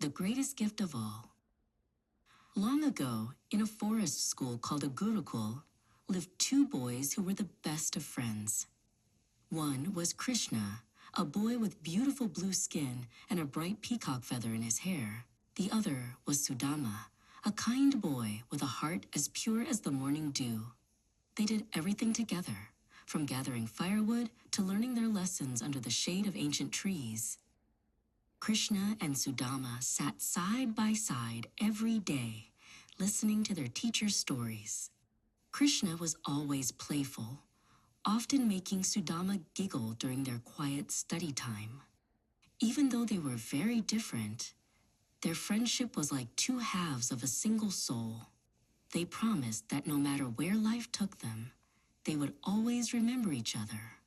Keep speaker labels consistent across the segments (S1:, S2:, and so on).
S1: the greatest gift of all. Long ago, in a forest school called a Gurukul, lived two boys who were the best of friends. One was Krishna, a boy with beautiful blue skin and a bright peacock feather in his hair. The other was Sudama, a kind boy with a heart as pure as the morning dew. They did everything together, from gathering firewood to learning their lessons under the shade of ancient trees. Krishna and Sudama sat side by side every day, listening to their teacher's stories. Krishna was always playful, often making Sudama giggle during their quiet study time. Even though they were very different, their friendship was like two halves of a single soul. They promised that no matter where life took them, they would always remember each other.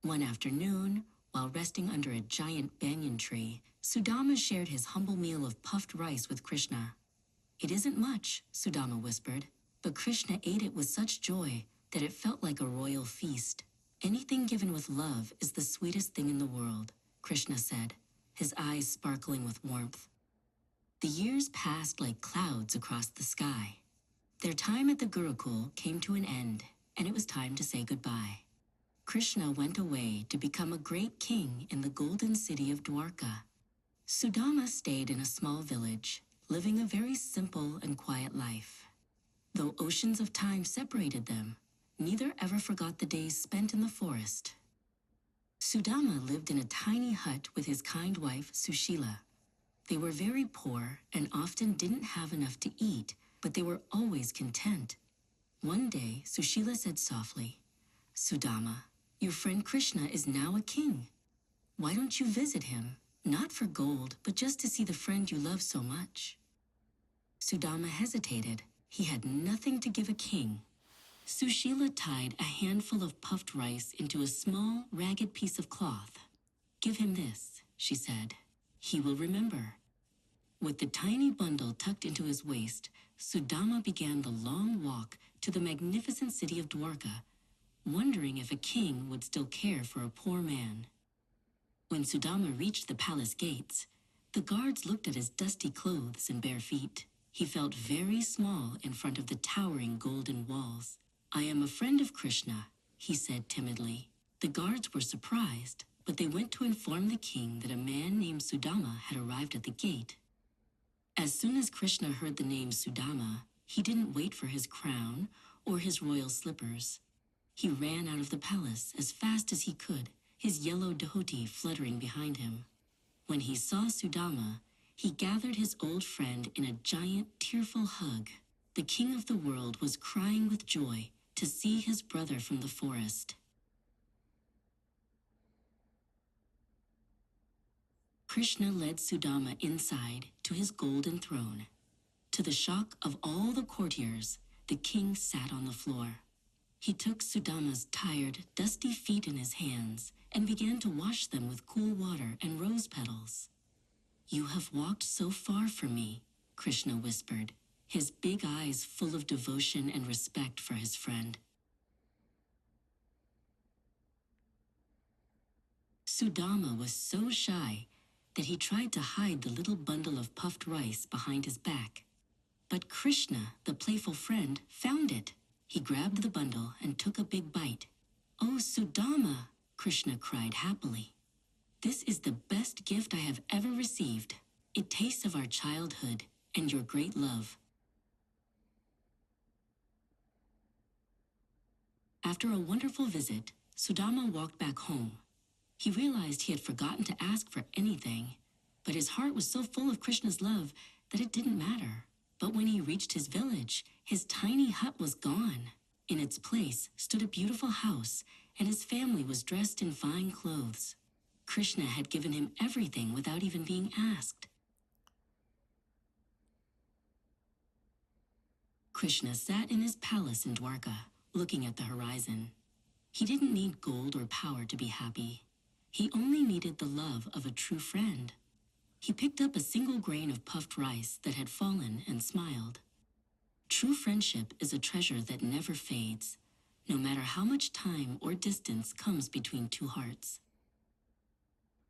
S1: One afternoon, while resting under a giant banyan tree, Sudama shared his humble meal of puffed rice with Krishna. "It isn't much," Sudama whispered, but Krishna ate it with such joy that it felt like a royal feast. "Anything given with love is the sweetest thing in the world," Krishna said, his eyes sparkling with warmth. The years passed like clouds across the sky. Their time at the Gurukul came to an end, and it was time to say goodbye. Krishna went away to become a great king in the golden city of Dwarka. Sudama stayed in a small village, living a very simple and quiet life. Though oceans of time separated them, neither ever forgot the days spent in the forest. Sudama lived in a tiny hut with his kind wife, Sushila. They were very poor and often didn't have enough to eat, but they were always content. One day, Sushila said softly, "Sudama, your friend Krishna is now a king. Why don't you visit him? Not for gold, but just to see the friend you love so much." Sudama hesitated. He had nothing to give a king. Sushila tied a handful of puffed rice into a small, ragged piece of cloth. "Give him this," she said. "He will remember." With the tiny bundle tucked into his waist, Sudama began the long walk to the magnificent city of Dwarka, wondering if a king would still care for a poor man. When Sudama reached the palace gates, the guards looked at his dusty clothes and bare feet. He felt very small in front of the towering golden walls. "I am a friend of Krishna," he said timidly. The guards were surprised, but they went to inform the king that a man named Sudama had arrived at the gate. As soon as Krishna heard the name Sudama, he didn't wait for his crown or his royal slippers. He ran out of the palace as fast as he could, his yellow dhoti fluttering behind him. When he saw Sudama, he gathered his old friend in a giant, tearful hug. The king of the world was crying with joy to see his brother from the forest. Krishna led Sudama inside to his golden throne. To the shock of all the courtiers, the king sat on the floor. He took Sudama's tired, dusty feet in his hands and began to wash them with cool water and rose petals. "You have walked so far for me," Krishna whispered, his big eyes full of devotion and respect for his friend. Sudama was so shy that he tried to hide the little bundle of puffed rice behind his back. But Krishna, the playful friend, found it. He grabbed the bundle and took a big bite. "Oh, Sudama," Krishna cried happily. "This is the best gift I have ever received. It tastes of our childhood and your great love." After a wonderful visit, Sudama walked back home. He realized he had forgotten to ask for anything, but his heart was so full of Krishna's love that it didn't matter. But when he reached his village, his tiny hut was gone. In its place stood a beautiful house, and his family was dressed in fine clothes. Krishna had given him everything without even being asked. Krishna sat in his palace in Dwarka, looking at the horizon. He didn't need gold or power to be happy. He only needed the love of a true friend. He picked up a single grain of puffed rice that had fallen and smiled. True friendship is a treasure that never fades, no matter how much time or distance comes between two hearts.